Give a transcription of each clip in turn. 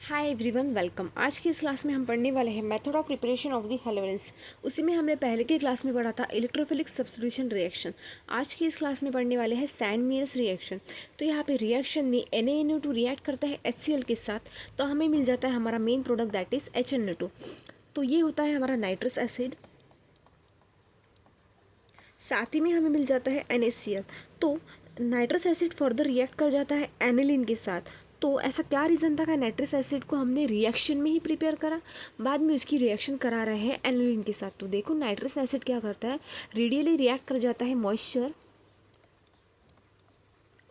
Hi everyone, welcome. आज की इस क्लास में हम पढ़ने वाले हैं method of preparation of the haloalkanes. उसी में हमने पहले की क्लास में पढ़ा था इलेक्ट्रोफिलिक सब्स्टिट्यूशन रिएक्शन। आज की इस क्लास में पढ़ने वाले हैं सैंड मीयर्स रिएक्शन। तो यहाँ पे रिएक्शन में NaNO2 रिएक्ट करता है HCl के साथ, तो हमें मिल जाता है हमारा main product that is HNO2। तो ये होता है हमारा नाइट्रस एसिड, साथ ही में हमें मिल जाता है NaCl। तो नाइट्रस एसिड फर्दर रिएक्ट कर जाता है एनिलीन के साथ। तो ऐसा क्या रीज़न था कि नाइट्रस एसिड को हमने रिएक्शन में ही प्रिपेयर करा, बाद में उसकी रिएक्शन करा रहे हैं एनिलीन के साथ। तो देखो नाइट्रस एसिड क्या करता है, रेडियली रिएक्ट कर जाता है मॉइस्चर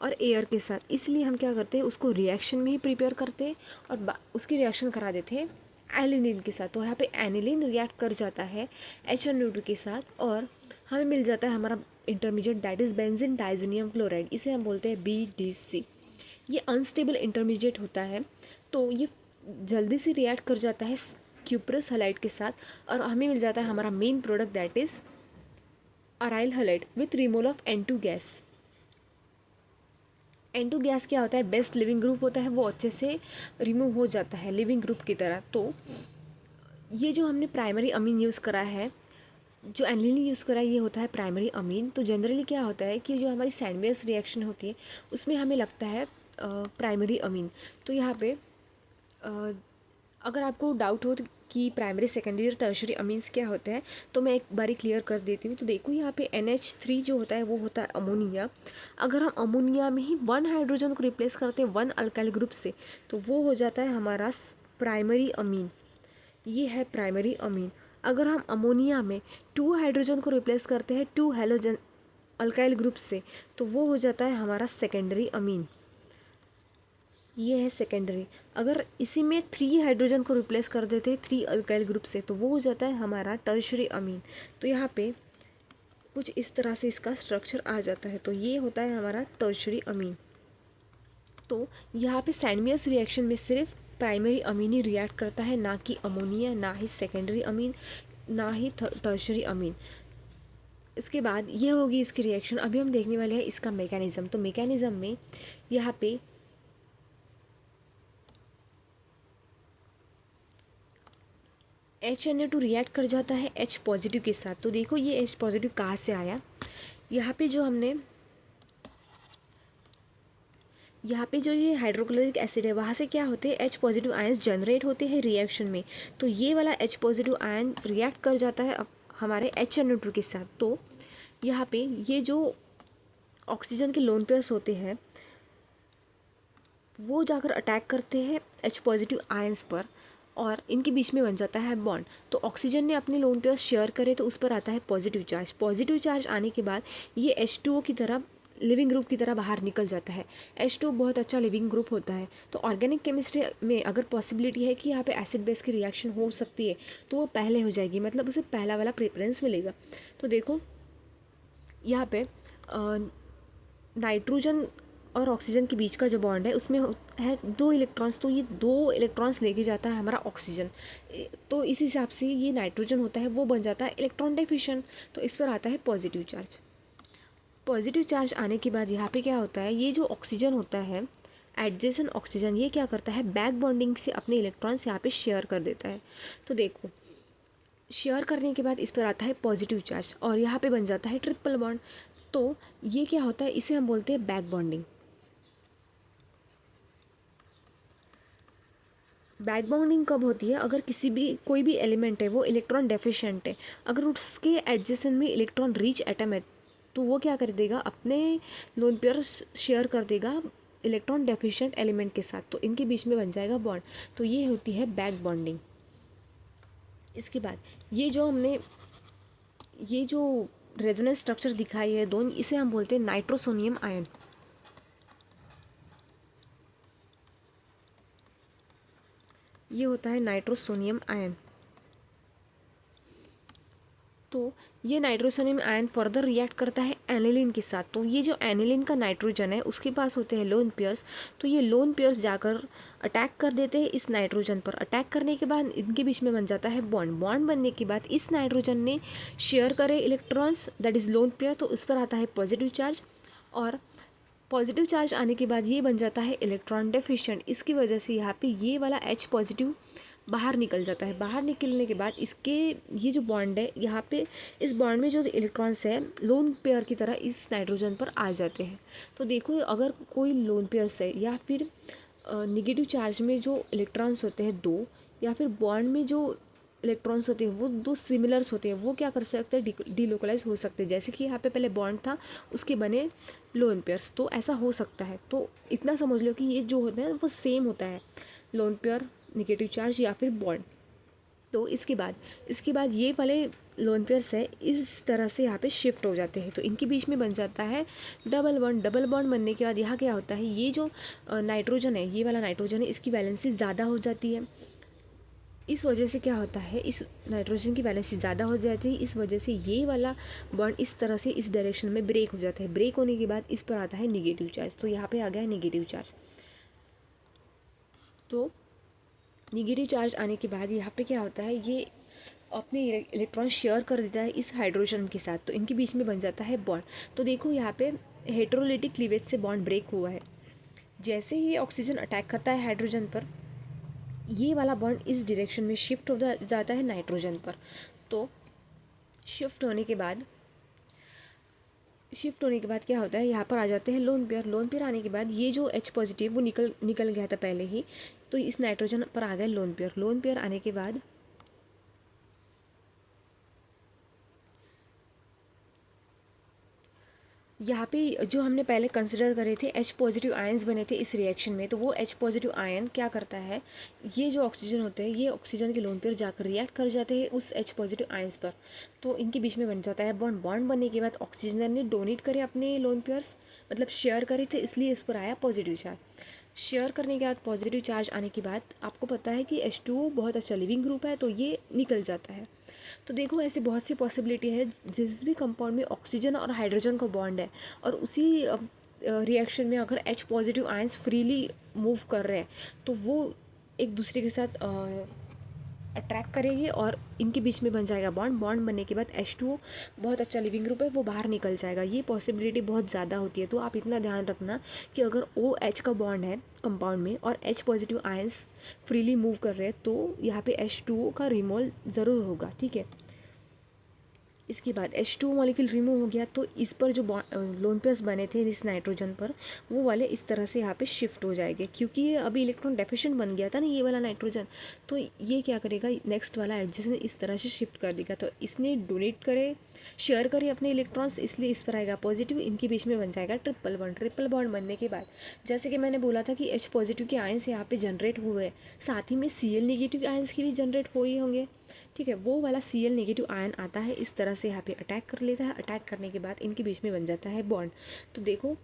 और एयर के साथ, इसलिए हम क्या करते हैं उसको रिएक्शन में ही प्रिपेयर करते हैं और उसकी रिएक्शन करा देते हैं एलिनिन के साथ। तो यहाँ पे एनिलीन रिएक्ट कर जाता है HNO2 के साथ और हमें मिल जाता है हमारा intermediate that is benzene diazonium chloride. इसे हम बोलते हैं BDC। ये अनस्टेबल इंटरमीडिएट होता है, तो ये जल्दी से रिएक्ट कर जाता है क्यूप्रस हलाइड के साथ और हमें मिल जाता है हमारा main product that is aryl halide with removal of N2 gas. N2 gas क्या होता है, बेस्ट लिविंग ग्रुप होता है, वो अच्छे से रिमूव हो जाता है लिविंग ग्रुप की तरह। तो ये जो हमने प्राइमरी अमीन यूज़ करा है, जो एनिलीन यूज़ करा है, ये होता है प्राइमरी अमीन। तो जनरली क्या होता है कि जो हमारी सैंडविच रिएक्शन होती है उसमें हमें लगता है प्राइमरी अमीन। तो यहाँ पे अगर आपको डाउट हो कि प्राइमरी सेकेंडरी और टर्शरी अमीन्स क्या होते हैं, तो मैं एक बारी क्लियर कर देती हूँ। तो देखो यहाँ पे NH3 जो होता है वो होता है अमोनिया। अगर हम अमोनिया में ही वन हाइड्रोजन को रिप्लेस करते हैं वन अल्काइल ग्रुप से, तो वो हो जाता है हमारा प्राइमरी अमीन। ये है प्राइमरी अमीन। अगर हम अमोनिया में टू हाइड्रोजन को रिप्लेस करते हैं टू हेलोजन अल्काइल ग्रुप से, तो वो हो जाता है हमारा सेकेंडरी अमीन। ये है सेकेंडरी। अगर इसी में थ्री हाइड्रोजन को रिप्लेस कर देते हैं थ्री अल्काइल ग्रुप से, तो वो हो जाता है हमारा टर्शरी अमीन। तो यहाँ पे कुछ इस तरह से इसका स्ट्रक्चर आ जाता है। तो ये होता है हमारा टर्शरी अमीन। तो यहाँ पे सैंडविच रिएक्शन में सिर्फ प्राइमरी अमीन ही रिएक्ट करता है, ना कि अमोनिया, ना ही सेकेंडरी अमीन, ना ही टर्शरी अमीन। इसके बाद ये होगी इसकी रिएक्शन। अभी हम देखने वाले हैं इसका मैकेनिज्म। तो मैकेनिज्म में यहाँ पे HNO2 रिएक्ट कर जाता है H पॉजिटिव के साथ। तो देखो ये H पॉजिटिव कहाँ से आया, यहाँ पे जो हमने यहाँ पे जो ये हाइड्रोक्लोरिक एसिड है वहाँ से क्या होते हैं H पॉजिटिव आयंस जनरेट होते हैं रिएक्शन में। तो ये वाला H पॉजिटिव आयन रिएक्ट कर जाता है हमारे HNO2 के साथ। तो यहाँ पे ये जो ऑक्सीजन के लोन पेयर्स होते हैं वो जाकर अटैक करते हैं H पॉजिटिव आयंस पर और इनके बीच में बन जाता है बॉन्ड। तो ऑक्सीजन ने अपने लोन पेयर्स शेयर करे तो उस पर आता है पॉजिटिव चार्ज। पॉजिटिव चार्ज आने के बाद ये H2O की तरह लिविंग ग्रुप की तरह बाहर निकल जाता है। H2O बहुत अच्छा लिविंग ग्रुप होता है। तो ऑर्गेनिक केमिस्ट्री में अगर पॉसिबिलिटी है कि यहाँ पे एसिड बेस की रिएक्शन हो सकती है तो वो पहले हो जाएगी, मतलब उसे पहला वाला प्रेफरेंस मिलेगा। तो देखो यहाँ पे नाइट्रोजन और ऑक्सीजन के बीच का जो बॉन्ड है उसमें है दो इलेक्ट्रॉन्स। तो ये दो इलेक्ट्रॉन्स लेके जाता है हमारा ऑक्सीजन। तो इस हिसाब से ये नाइट्रोजन होता है वो बन जाता है इलेक्ट्रॉन डेफिशिएंट। तो इस पर आता है पॉजिटिव चार्ज। पॉजिटिव चार्ज आने के बाद यहाँ पे क्या होता है, ये जो ऑक्सीजन होता है एडजेसेंट ऑक्सीजन, ये क्या करता है बैक बॉन्डिंग से अपने इलेक्ट्रॉन्स यहाँ पे शेयर कर देता है। तो देखो शेयर करने के बाद इस पर आता है पॉजिटिव चार्ज और यहाँ पे बन जाता है ट्रिपल बॉन्ड। तो ये क्या होता है, इसे हम बोलते हैं बैक बॉन्डिंग। बैक बॉन्डिंग कब होती है, अगर किसी भी कोई भी एलिमेंट है वो इलेक्ट्रॉन डेफिशिएंट है, अगर उसके एडजेसेंट में इलेक्ट्रॉन रिच एटम है तो वो क्या कर देगा, अपने लोन पेयर शेयर कर देगा इलेक्ट्रॉन डेफिशिएंट एलिमेंट के साथ। तो इनके बीच में बन जाएगा बॉन्ड। तो ये होती है बैक बॉन्डिंग। इसके बाद ये जो रेजोनेंस स्ट्रक्चर दिखाई है दोनों, इसे हम बोलते हैं नाइट्रोसोनियम आयन। ये होता है नाइट्रोसोनियम आयन। तो ये नाइट्रोसोनियम आयन फर्दर रिएक्ट करता है एनिलीन के साथ। तो ये जो एनिलीन का नाइट्रोजन है उसके पास होते हैं लोन पेयर्स। तो ये लोन पेयर्स जाकर अटैक कर देते हैं इस नाइट्रोजन पर। अटैक करने के बाद इनके बीच में बन जाता है बॉन्ड। बॉन्ड बनने के बाद इस नाइट्रोजन ने शेयर करे electrons that is lone pair, तो उस पर आता है पॉजिटिव चार्ज और पॉजिटिव चार्ज आने के बाद ये बन जाता है इलेक्ट्रॉन डेफिशिएंट। इसकी वजह से यहाँ पे ये वाला H पॉजिटिव बाहर निकल जाता है। बाहर निकलने के बाद इसके ये जो बॉन्ड है यहाँ पे, इस बॉन्ड में जो इलेक्ट्रॉन्स है लोन पेयर की तरह इस नाइट्रोजन पर आ जाते हैं। तो देखो अगर कोई लोन पेयर्स है या फिर निगेटिव चार्ज में जो इलेक्ट्रॉन्स होते हैं दो, या फिर बॉन्ड में जो इलेक्ट्रॉन्स होते हैं वो दो सिमिलर्स होते हैं, वो क्या कर सकते हैं, डीलोकलाइज हो सकते हैं। जैसे कि यहाँ पे पहले बॉन्ड था, उसके बने लोन पेयर्स, तो ऐसा हो सकता है। तो इतना समझ लो कि ये जो होता है वो सेम होता है, लोन पेयर, निगेटिव चार्ज या फिर बॉन्ड। तो इसके बाद ये वाले लोन पेयर्स है इस तरह से यहाँ पे शिफ्ट हो जाते हैं। तो इनके बीच में बन जाता है डबल बॉन्ड। डबल बॉन्ड बनने के बाद यहाँ क्या होता है, ये जो नाइट्रोजन है, ये वाला नाइट्रोजन है, इसकी वैलेंसी ज़्यादा हो जाती है। इस वजह से क्या होता है, इस नाइट्रोजन की वैलेंसी ज़्यादा हो जाती है। इस वजह से ये वाला बॉन्ड इस तरह से इस डायरेक्शन में ब्रेक हो जाता है। ब्रेक होने के बाद इस पर आता है निगेटिव चार्ज। तो यहाँ पे आ गया निगेटिव चार्ज। तो निगेटिव चार्ज आने के बाद यहाँ पे क्या होता है, ये अपने इलेक्ट्रॉन शेयर कर देता है इस हाइड्रोजन के साथ। तो इनके बीच में बन जाता है बॉन्ड। तो देखो यहाँ पे हेटेरोलिटिक क्लीवेज से बॉन्ड ब्रेक हुआ है। जैसे ही ऑक्सीजन अटैक करता है हाइड्रोजन पर, ये वाला बॉन्ड इस डायरेक्शन में शिफ्ट हो जाता है नाइट्रोजन पर। तो शिफ्ट होने के बाद क्या होता है, यहाँ पर आ जाते हैं लोन पेयर। लोन पेयर आने के बाद ये जो H पॉजिटिव वो निकल गया था पहले ही, तो इस नाइट्रोजन पर आ गए लोन पेयर। लोन पेयर आने के बाद यहाँ पे जो हमने पहले कंसिडर करे थे H पॉजिटिव आयंस बने थे इस रिएक्शन में, तो वो H पॉजिटिव आयन क्या करता है, ये जो ऑक्सीजन होते हैं ये ऑक्सीजन के लोन पेयर जाकर रिएक्ट कर जाते हैं उस H पॉजिटिव आयंस पर। तो इनके बीच में बन जाता है बॉन्ड। बॉन्ड बनने के बाद ऑक्सीजन ने डोनेट करे अपने लोन पेयर्स, मतलब शेयर करे थे, इसलिए इस पर आया पॉजिटिव चार्ज। शेयर करने के बाद पॉजिटिव चार्ज आने के बाद आपको पता है कि H2O बहुत अच्छा लिविंग ग्रुप है, तो ये निकल जाता है। तो देखो ऐसी बहुत सी पॉसिबिलिटी है, जिस भी कंपाउंड में ऑक्सीजन और हाइड्रोजन का बॉन्ड है और उसी रिएक्शन में अगर H positive ions freely move कर रहे हैं, तो वो एक दूसरे के साथ अट्रैक्ट करेंगे और इनके बीच में बन जाएगा बॉन्ड। बॉन्ड बनने के बाद H2O बहुत अच्छा लिविंग ग्रुप है, वो बाहर निकल जाएगा। ये पॉसिबिलिटी बहुत ज़्यादा होती है। तो आप इतना ध्यान रखना कि अगर OH का बॉन्ड है कंपाउंड में और H positive ions freely move कर रहे हैं, तो यहाँ पे H2O का रिमूवल ज़रूर होगा, ठीक है। इसके बाद H2O मॉलिक्यूल रिमूव हो गया, तो इस पर जो लोन पेयर्स बने थे इस नाइट्रोजन पर, वो वाले इस तरह से यहाँ पे शिफ्ट हो जाएंगे। क्योंकि ये अभी इलेक्ट्रॉन डेफिशिएंट बन गया था ना ये वाला नाइट्रोजन, तो ये क्या करेगा, नेक्स्ट वाला एडजस्टेंट इस तरह से शिफ्ट कर देगा। तो इसने डोनेट करे, शेयर करे अपने इलेक्ट्रॉन्स, इसलिए इस पर आएगा पॉजिटिव। इनके बीच में बन जाएगा ट्रिपल बॉन्ड। ट्रिपल बॉन्ड बनने के बाद जैसे कि मैंने बोला था कि H पॉजिटिव के आयंस यहाँ पे जनरेट हुए, साथ ही में Cl नेगेटिव आयंस की भी जनरेट हुए होंगे, ठीक है। वो वाला Cl नेगेटिव आयन आता है इस तरह से यहाँ पे अटैक कर लेता है। अटैक करने के बाद इनके बीच में बन जाता है बॉन्ड। तो देखो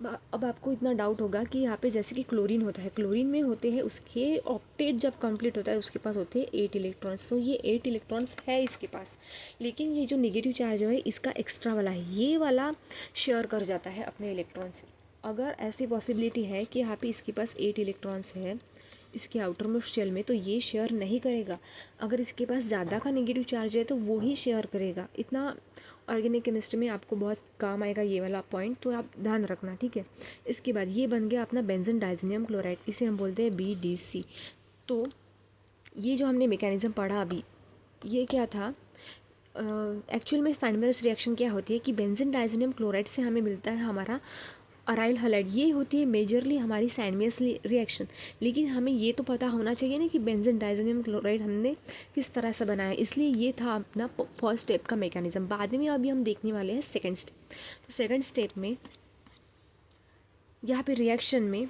अब आपको इतना डाउट होगा कि यहाँ पे जैसे कि क्लोरीन होता है, क्लोरीन में होते हैं उसके ऑक्टेट जब कंप्लीट होता है उसके पास होते हैं 8 इलेक्ट्रॉन्स। तो ये 8 इलेक्ट्रॉन्स है इसके पास, लेकिन ये जो नेगेटिव चार्ज है इसका एक्स्ट्रा वाला है, ये वाला शेयर कर जाता है अपने इलेक्ट्रॉन्स। अगर ऐसी पॉसिबिलिटी है कि यहाँ पे इसके पास 8 इलेक्ट्रॉन्स है इसके आउटर मोस्ट शेल में, तो ये शेयर नहीं करेगा। अगर इसके पास ज़्यादा का नेगेटिव चार्ज है तो वो ही शेयर करेगा। इतना ऑर्गेनिक केमिस्ट्री में आपको बहुत काम आएगा ये वाला पॉइंट, तो आप ध्यान रखना, ठीक है। इसके बाद ये बन गया अपना बेंजीन डाइज़ोनियम क्लोराइड, इसे हम बोलते हैं BDC। तो ये जो हमने मैकेनिज्म पढ़ा अभी, ये क्या था, एक्चुअल में स्टाइनबर्ग्स रिएक्शन क्या होती है कि बेंजीन डाइज़ोनियम क्लोराइड से हमें मिलता है हमारा अराइल हलाइड। ये होती है मेजरली हमारी सैनमियस रिएक्शन। लेकिन हमें ये तो पता होना चाहिए ना कि बेंजीन डाइज़ोनियम क्लोराइड हमने किस तरह से बनाया, इसलिए ये था अपना फर्स्ट स्टेप का मैकेनिज्म। बाद में अभी हम देखने वाले हैं सेकंड स्टेप। तो सेकंड स्टेप में यहाँ पे रिएक्शन में,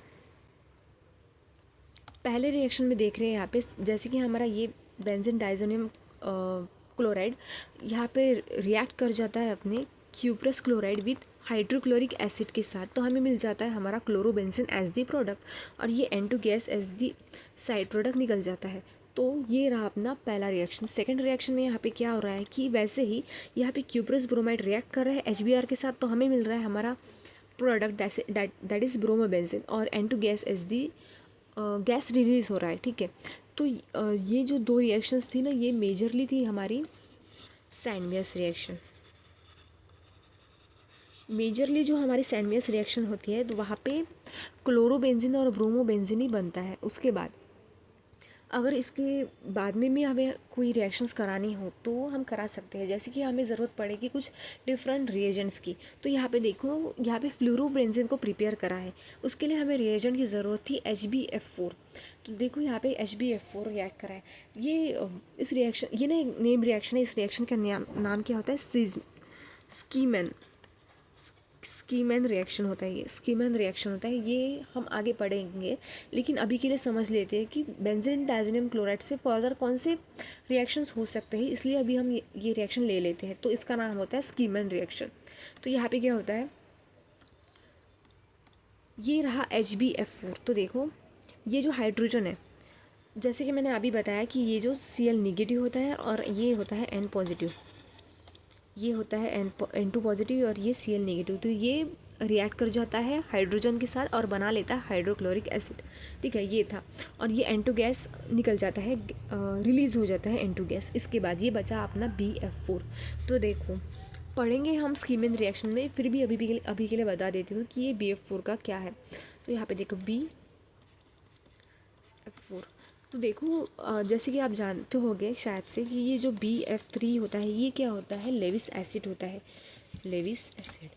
पहले रिएक्शन में देख रहे हैं यहाँ पे, जैसे कि हमारा ये बेंजीन डाइज़ोनियम क्लोराइड यहाँ पे रिएक्ट कर जाता है अपने cuprous chloride with hydrochloric acid के साथ, तो हमें मिल जाता है हमारा क्लोरोबेंजीन एज दी प्रोडक्ट, और ये N2 gas as the side product निकल जाता है। तो ये रहा अपना पहला रिएक्शन। सेकंड रिएक्शन में यहाँ पे क्या हो रहा है कि वैसे ही यहाँ पे क्यूप्रस ब्रोमाइड रिएक्ट कर रहा है HBr के साथ, तो हमें मिल रहा है हमारा प्रोडक्ट दैट इज़ ब्रोमोबेंजीन, और N2 gas as the gas release हो रहा है, ठीक है। तो ये जो दो रिएक्शंस थी ना, ये मेजरली थी हमारी सैनमियस रिएक्शन। मेजरली जो हमारी सैंडविच रिएक्शन होती है तो वहाँ पे क्लोरोबेंजीन और ब्रोमोबेंजीन ही बनता है। उसके बाद अगर इसके बाद में भी हमें कोई रिएक्शंस करानी हो तो हम करा सकते हैं, जैसे कि हमें ज़रूरत पड़ेगी कुछ डिफरेंट रिएजेंट्स की। तो यहाँ पे देखो, यहाँ पे फ्लोरोबेंजीन को प्रिपेयर करा है, उसके लिए हमें रिएजेंट की ज़रूरत थी HbF4। तो देखो यहाँ पे HbF4 रिएक्ट करा है। ये इस रिएक्शन, ये ना एक नेम रिएक्शन है। इस रिएक्शन का नाम क्या होता है? स्कीमैन स्कीमैन रिएक्शन होता है। ये स्कीमैन रिएक्शन होता है, ये हम आगे पढ़ेंगे। लेकिन अभी के लिए समझ लेते हैं कि बेंजीन डायज़ोनियम क्लोराइड से फर्दर कौन से रिएक्शंस हो सकते हैं, इसलिए अभी हम ये रिएक्शन ले लेते हैं। तो इसका नाम होता है स्कीमैन रिएक्शन। तो यहाँ पे क्या होता है, ये रहा HbF4। तो देखो ये जो हाइड्रोजन है, जैसे कि मैंने अभी बताया कि ये जो Cl निगेटिव होता है और ये होता है N पॉजिटिव, ये होता है N2 पॉजिटिव और ये Cl नेगेटिव। तो ये रिएक्ट कर जाता है हाइड्रोजन के साथ और बना लेता है हाइड्रोक्लोरिक एसिड। ठीक है, ये था। और ये N2 गैस निकल जाता है, रिलीज़ हो जाता है N2 गैस। इसके बाद ये बचा अपना BF4। तो देखो पढ़ेंगे हम स्कीमैन रिएक्शन में, फिर भी अभी के लिए बता देती हूँ कि ये BF4 का क्या है। तो यहाँ पे देखो BF4। तो देखो जैसे कि आप जानते होंगे शायद से कि ये जो BF3 होता है, ये क्या होता है? लेविस एसिड होता है, लेविस एसिड।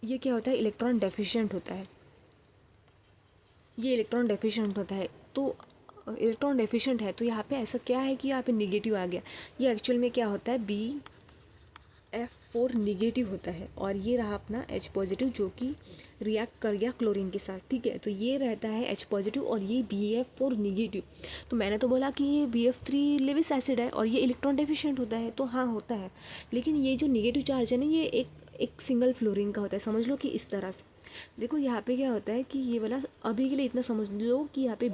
ये क्या होता है? इलेक्ट्रॉन डेफिशिएंट होता है। ये इलेक्ट्रॉन डेफिशिएंट होता है। तो इलेक्ट्रॉन डेफिशिएंट है तो यहाँ पे ऐसा क्या है कि यहाँ पे निगेटिव आ गया। ये एक्चुअल में क्या होता है? BF4 निगेटिव होता है और ये रहा अपना H पॉजिटिव जो कि रिएक्ट कर गया क्लोरीन के साथ। ठीक है, तो ये रहता है H पॉजिटिव और ये BF4 निगेटिव। तो मैंने तो बोला कि ये BF3 लेविस एसिड है और ये इलेक्ट्रॉन डेफिशिएंट होता है, तो हाँ होता है। लेकिन ये जो निगेटिव चार्ज है ना, ये एक सिंगल फ्लोरीन का होता है, समझ लो कि इस तरह से। देखो यहाँ पे क्या होता है कि ये वाला अभी के लिए इतना समझ लो कि यहाँ पे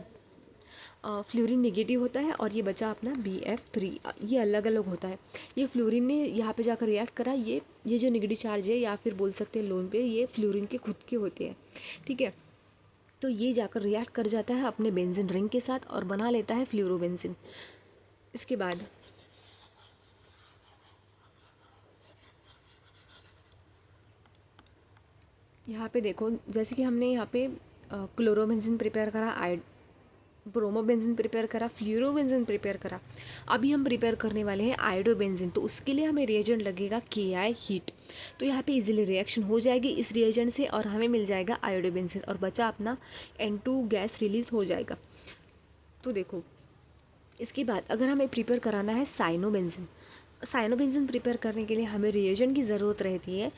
फ्लोरीन नेगेटिव होता है और ये बचा अपना BF3। ये अलग अलग होता है। ये फ्लोरीन ने यहाँ पे जाकर रिएक्ट करा, ये जो नेगेटिव चार्ज है या फिर बोल सकते हैं लोन पेयर, ये फ्लोरीन के खुद के होते हैं। ठीक है, तो ये जाकर रिएक्ट कर जाता है अपने बेंजीन रिंग के साथ और बना लेता है फ्लोरोबेंजीन। इसके बाद यहाँ पे देखो, जैसे कि हमने यहाँ पे क्लोरोबेंजीन प्रिपेयर करा, ब्रोमोबेंजीन प्रिपेयर करा, फ्लोरोबेंजीन प्रिपेयर करा। अभी हम प्रिपेयर करने वाले हैं आयोडोबेंजीन। तो उसके लिए हमें रिएजेंट लगेगा Ki हीट। तो यहाँ पे इजीली रिएक्शन हो जाएगी इस रिएजेंट से और हमें मिल जाएगा आयोडोबेंजीन और बचा अपना N2 गैस रिलीज हो जाएगा। तो देखो इसके बाद अगर हमें प्रिपेयर कराना है साइनोबेंजीन प्रिपेयर करने के लिए हमें रिएजेंट की ज़रूरत रहती है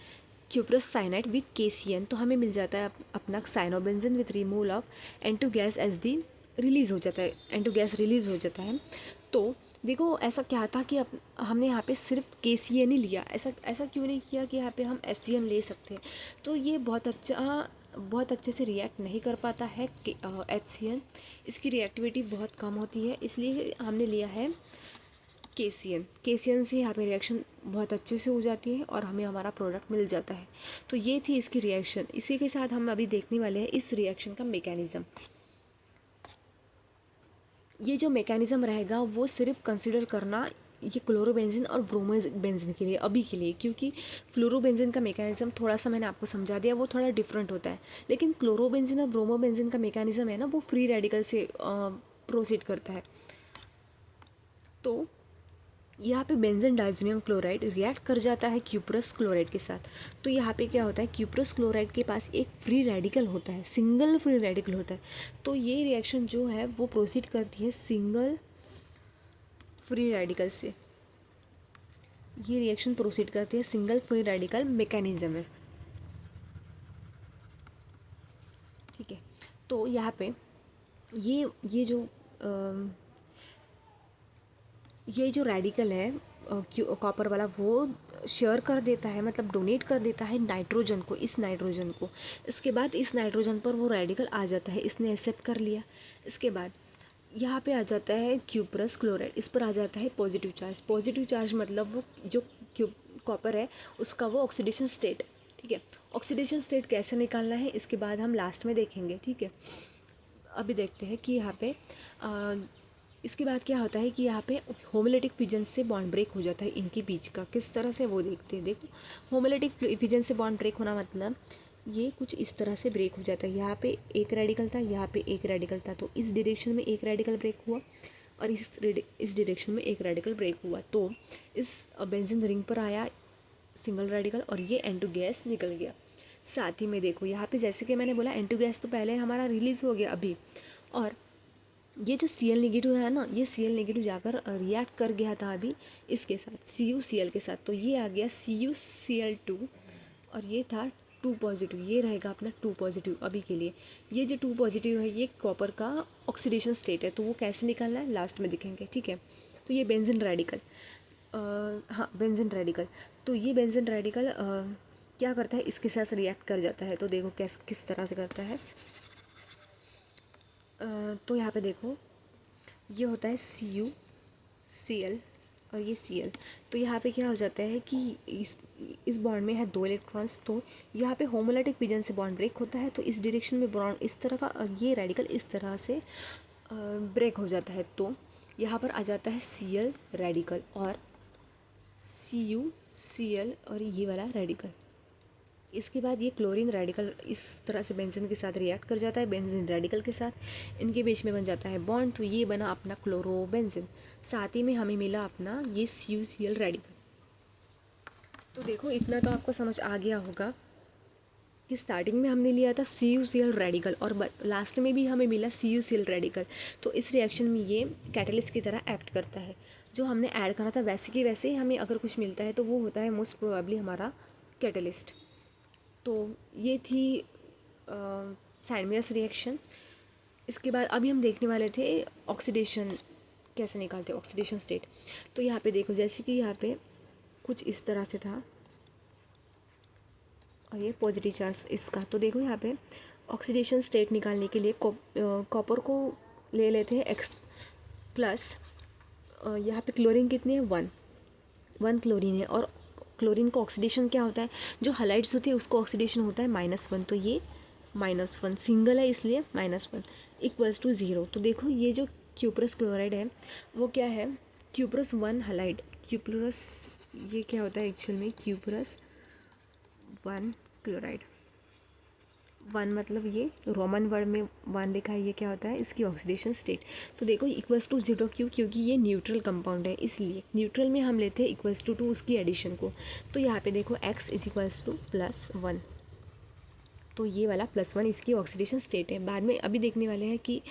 क्यूप्रस साइनाइड विथ KCN। तो हमें मिल जाता है अपना cyanobenzene with removal of N2 gas as the release हो जाता है, N2 गैस रिलीज़ हो जाता है। तो देखो ऐसा क्या था कि हमने यहाँ पे सिर्फ KCN ही लिया, ऐसा क्यों नहीं किया कि यहाँ पे हम SCN ले सकते हैं? तो ये बहुत अच्छे से रिएक्ट नहीं कर पाता है HCN, इसकी रिएक्टिविटी बहुत कम होती है, इसलिए हमने लिया है KCN से यहाँ पे रिएक्शन बहुत अच्छे से हो जाती है और हमें हमारा प्रोडक्ट मिल जाता है। तो ये थी इसकी रिएक्शन। इसी के साथ हम अभी देखने वाले हैं इस रिएक्शन का मैकेनिज़्म। ये जो मैकेनिज़्म रहेगा वो सिर्फ कंसिडर करना ये क्लोरोबेंजीन और ब्रोमोबेंजीन के लिए अभी के लिए, क्योंकि फ्लोरोबेंजीन का मैकेनिज़्म थोड़ा सा मैंने आपको समझा दिया, वो थोड़ा डिफरेंट होता है। लेकिन क्लोरोबेंजीन और ब्रोमोबेंजीन का मैकेनिज़्म है ना, वो फ्री रेडिकल से प्रोसीड करता है। तो यहाँ पे बेंजीन डाइज़ोनियम क्लोराइड रिएक्ट कर जाता है क्यूप्रस क्लोराइड के साथ। तो यहाँ पे क्या होता है, क्यूप्रस क्लोराइड के पास एक फ्री रेडिकल होता है, सिंगल फ्री रेडिकल होता है। तो ये रिएक्शन जो है वो प्रोसीड करती है सिंगल फ्री रेडिकल से। ये रिएक्शन प्रोसीड करती है सिंगल फ्री रेडिकल मैकेनिज्म में। ठीक है, तो यहाँ पे ये जो रेडिकल है कॉपर वाला, वो शेयर कर देता है, मतलब डोनेट कर देता है नाइट्रोजन को, इस नाइट्रोजन को। इसके बाद इस नाइट्रोजन पर वो रेडिकल आ जाता है, इसने एक्सेप्ट कर लिया। इसके बाद यहाँ पे आ जाता है क्यूप्रस क्लोराइड, इस पर आ जाता है पॉजिटिव चार्ज मतलब वो जो कॉपर है उसका वो ऑक्सीडेशन स्टेट। ठीक है, ऑक्सीडेशन स्टेट कैसे निकालना है इसके बाद हम लास्ट में देखेंगे। ठीक है, अभी देखते हैं कि यहाँ पे इसके बाद क्या होता है कि यहाँ पे होमोलिटिक फिजन से बॉन्ड ब्रेक हो जाता है इनके बीच का, किस तरह से वो देखते हैं। देखो होमोलिटिक फिजन से बॉन्ड ब्रेक होना मतलब ये कुछ इस तरह से ब्रेक हो जाता है। यहाँ पे एक रेडिकल था, यहाँ पे एक रेडिकल था, तो इस डायरेक्शन में एक रेडिकल ब्रेक हुआ और इस डायरेक्शन में एक रेडिकल ब्रेक हुआ। तो इस बेंजीन रिंग पर आया सिंगल रेडिकल और ये N2 गैस निकल गया। साथ ही में देखो यहाँ पे जैसे कि मैंने बोला N2 गैस तो पहले हमारा रिलीज हो गया अभी, और ये जो Cl नेगेटिव है ना, ये Cl नेगेटिव जाकर रिएक्ट कर गया था अभी इसके साथ CuCl के साथ, तो ये आ गया CuCl2 और ये था 2 पॉजिटिव, ये रहेगा अपना 2 पॉजिटिव अभी के लिए। ये जो 2 पॉजिटिव है ये कॉपर का ऑक्सीडेशन स्टेट है, तो वो कैसे निकालना है लास्ट में दिखेंगे, ठीक है। तो ये बेंजीन रेडिकल, हाँ बेंजीन रेडिकल, तो ये बेंजीन रेडिकल क्या करता है, इसके साथ रिएक्ट कर जाता है। तो देखो किस तरह से करता है। तो यहाँ पे देखो ये होता है CuCl और ये Cl, तो यहाँ पे क्या हो जाता है कि इस बॉन्ड में है 2 इलेक्ट्रॉन्स, तो यहाँ पे होमोलिटिक फिजन से बॉन्ड ब्रेक होता है, तो इस डायरेक्शन में बॉन्ड इस तरह का और ये रेडिकल इस तरह से ब्रेक हो जाता है। तो यहाँ पर आ जाता है Cl रेडिकल और CuCl और ये वाला रेडिकल। इसके बाद ये क्लोरीन रेडिकल इस तरह से बेंजीन के साथ रिएक्ट कर जाता है, बेंजीन रेडिकल के साथ, इनके बीच में बन जाता है बॉन्ड, तो ये बना अपना क्लोरोबेंजीन। साथ ही में हमें मिला अपना ये CuCl रेडिकल। तो देखो इतना तो आपको समझ आ गया होगा कि स्टार्टिंग में हमने लिया था CuCl रेडिकल और लास्ट में भी हमें मिला CuCl रेडिकल। तो इस रिएक्शन में ये कैटलिस्ट की तरह एक्ट करता है, जो हमने ऐड करा था वैसे की वैसे हमें अगर कुछ मिलता है तो वो होता है मोस्ट प्रोबेबली हमारा कैटलिस्ट। तो ये थी सैंडविच रिएक्शन। इसके बाद अभी हम देखने वाले थे ऑक्सीडेशन कैसे निकालते हैं, ऑक्सीडेशन स्टेट। तो यहाँ पे देखो जैसे कि यहाँ पे कुछ इस तरह से था और ये पॉजिटिव चार्ज इसका, तो देखो यहाँ पे ऑक्सीडेशन स्टेट निकालने के लिए कॉपर को ले लेते हैं X प्लस, यहाँ पे क्लोरीन कितनी है 1 क्लोरीन है, और क्लोरीन का ऑक्सीडेशन क्या होता है, जो हाइलाइट्स होती है उसको ऑक्सीडेशन होता है -1, तो ये -1 सिंगल है इसलिए -1 इक्वल्स टू 0। तो देखो ये जो क्यूप्रस क्लोराइड है वो क्या है, क्यूप्रस 1 हाइलाइट, क्यूप्रस ये क्या होता है एक्चुअल में, क्यूप्रस 1 क्लोराइड, 1 मतलब ये रोमन वर्ड में 1 लिखा है, ये क्या होता है इसकी ऑक्सीडेशन स्टेट। तो देखो इक्वल्स टू 0 क्योंकि ये न्यूट्रल कंपाउंड है, इसलिए न्यूट्रल में हम लेते हैं इक्वल्स टू 2 उसकी एडिशन को। तो यहाँ पे देखो X इज इक्वल्स टू +1, तो ये वाला +1 इसकी ऑक्सीडेशन स्टेट है। बाद में अभी देखने वाले हैं कि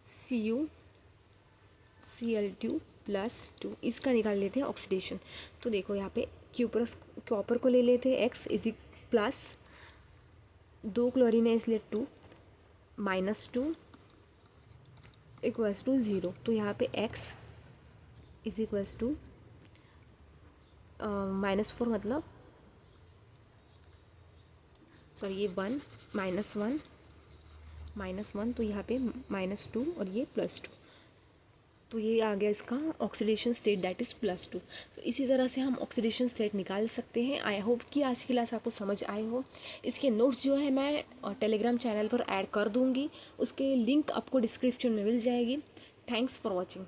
CuCl2+2 इसका निकाल लेते हैं ऑक्सीडेशन। तो देखो यहाँ पे क्यूप्रस कॉपर को ले लेते हैं X इज प्लस 2 क्लोरीन है इसलिए 2 -2 इक्वल्स टू 0। तो यहाँ पे X इज इक्वल्स टू -4 मतलब सॉरी ये 1 -1 तो यहाँ पे -2 और ये +2, तो ये आ गया इसका ऑक्सीडेशन स्टेट दैट इज़ +2। तो इसी तरह से हम ऑक्सीडेशन स्टेट निकाल सकते हैं। आई होप कि आज की क्लास आपको समझ आए हो। इसके नोट्स जो है मैं टेलीग्राम चैनल पर ऐड कर दूँगी, उसके लिंक आपको डिस्क्रिप्शन में मिल जाएगी। Thanks for watching.